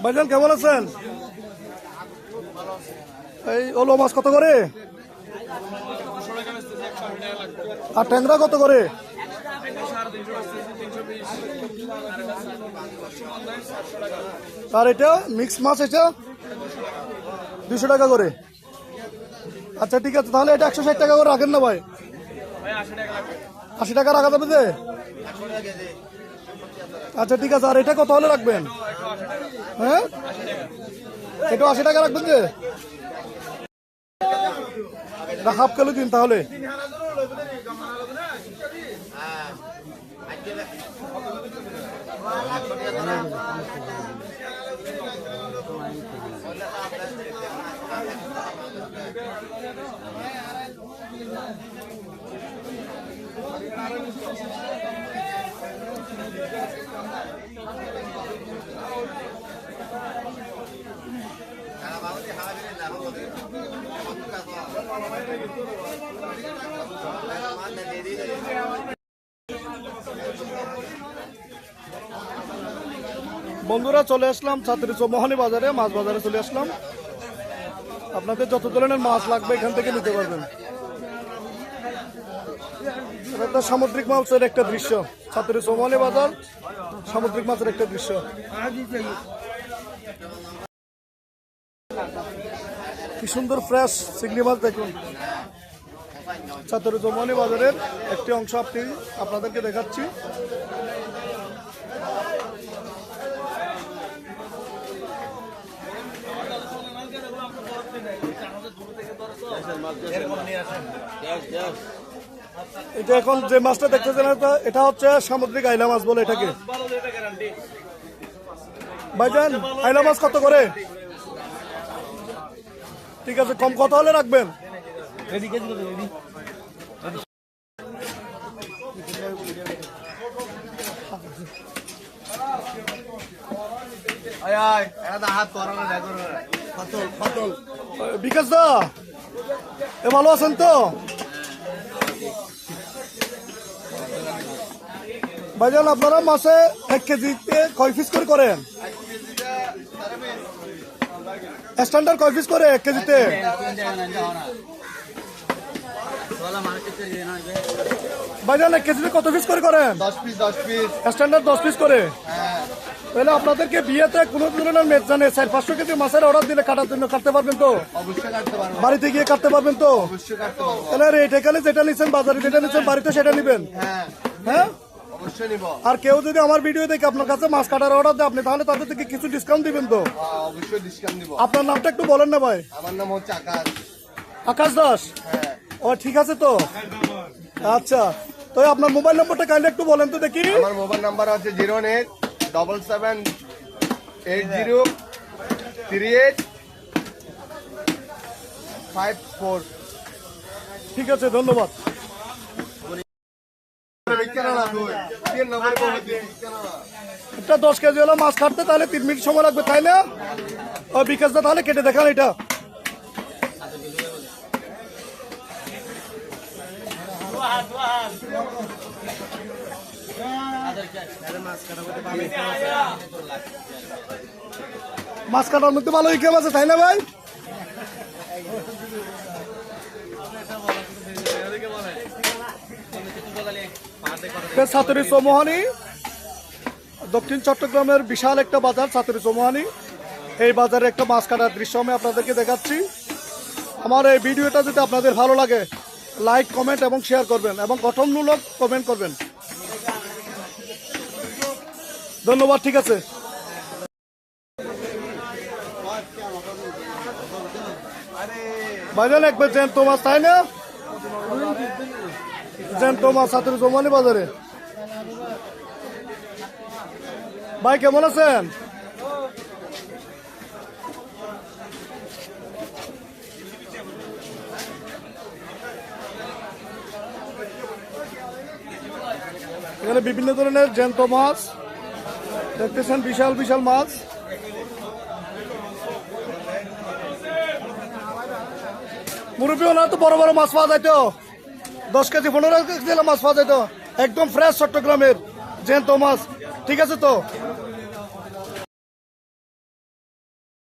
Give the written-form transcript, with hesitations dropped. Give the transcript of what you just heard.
ভাইজান কেমন আছেন? এই ওলো মাছ কত করে? আর ট্যাংরা কত করে? আর এটা মিক্স মাছ, এটা 200 টাকা করে। আচ্ছা ঠিক আছে, তাহলে এটা 160 টাকা করে রাখেন না ভাই? 80 টাকা রাখা যাবে যে? আচ্ছা ঠিক আছে, আর এটা কত হলে রাখবেন? হ্যাঁ, এটা 80 টাকা রাখবেন যে? হাফ কিলো দিন তাহলে। বন্ধুরা চলে আসলাম ছাত্রী চৌমোহনী বাজারে, মাছ বাজারে চলে আসলাম। আপনাদের যত ধরনের মাছ লাগবে এখান থেকে নিতে পারবেন। এটা সামুদ্রিক মাছের একটা দৃশ্য, ছাত্রী চৌমোহনী বাজার সামুদ্রিক মাছের একটা দৃশ্য। কি সুন্দর ফ্রেশ চিংড়ি মাছ দেখুন। ছাত্রী চৌমোহনী বাজারের একটি অংশ আপনাদেরকে দেখাচ্ছি। এটা এখন যে মাছটা দেখতেছেন এটা হচ্ছে সামুদ্রিক আইলা মাছ বলে এটাকে। ভাইজান আইলা মাছ কত করে? ঠিক আছে, কম কত হলে রাখবেন? বিকাশ দা ভালো আছেন তো? ভাইজান আপনারা মাসে 1 কেজিতে কয় পিস করে করেন? স্ট্যান্ডার্ড কয় পিস করে 1 কেজিতে? ভাইজান 1 কেজিতে কত পিস করে করেন? 10 পিস। স্ট্যান্ডার্ড 10 পিস করে। তাহলে আপনাদেরকে বিয়েতে কোনো ধরনের মেট জানে 400-500 কেজি মাছের অর্ডার দিলে কাটার জন্য কাটতে পারবেন তো? অবশ্যই কাটতে পারবো। বাড়িতে গিয়ে কাটতে পারবেন তো? অবশ্যই কাটতে পারবো। তাহলে রেট এখানে যেটা নিচ্ছেন, বাজারে যেটা নিচ্ছেন, বাড়িতে সেটা নিবেন। হ্যাঁ হ্যাঁ, অবশ্যই নিব। আর কেউ যদি আমার ভিডিও দেখে আপনার কাছে মাছ কাটার অর্ডার দেয় আপনি, তাহলে তাদের থেকে কিছু ডিসকাউন্ট দিবেন তো? অবশ্যই ডিসকাউন্ট দিব। আপনার নামটা একটু বলেন না ভাই। আমার নাম হচ্ছে আকাশ। আকাশ দাস? হ্যাঁ। ও ঠিক আছে তো। আচ্ছা, তো আপনার মোবাইল নম্বরটা কাইন্ডলি একটু বলেন তো দেখি। আমার মোবাইল নাম্বার আছে 087803854। ঠিক আছে, ধন্যবাদ। এটা 10 কেজি হলো মাছ কাটতে, তাহলে 3 মিনিট সময় লাগবে, তাই না? ও বিকাশ দা তাহলে কেটে দেখান এটা। মাছ কাটার মধ্যে ভালো ইনকাম আছে, তাই না ভাই? ছাত্রী চৌমোহনী দক্ষিণ চট্টগ্রামের বিশাল একটা বাজার ছাত্রী চৌমোহনী। এই বাজারে একটা মাছ কাটার দৃশ্য আমি আপনাদেরকে দেখাচ্ছি। আমার এই ভিডিওটা যদি আপনাদের ভালো লাগে লাইক, কমেন্ট এবং শেয়ার করবেন এবং গঠনমূলক কমেন্ট করবেন। ধন্যবাদ। ঠিক আছে। ভাইজান একবার জ্যান্ত মাছ, তাই না? জ্যান্ত মাছ ছাত্রী চৌমোহনী বাজারে। ভাই কেমন আছেন? এখানে বিভিন্ন ধরনের জ্যান্ত মাছ দেখতেছেন, বিশাল বিশাল মাছ। মুরব্বী ওনার তো বড় বড় মাছ পাওয়া যাইতো 10 কেজি 15 কেজি মাছ পাওয়া যাইতো একদম ফ্রেশ চট্টগ্রামের জ্যান্ত মাছ ঠিক আছে তো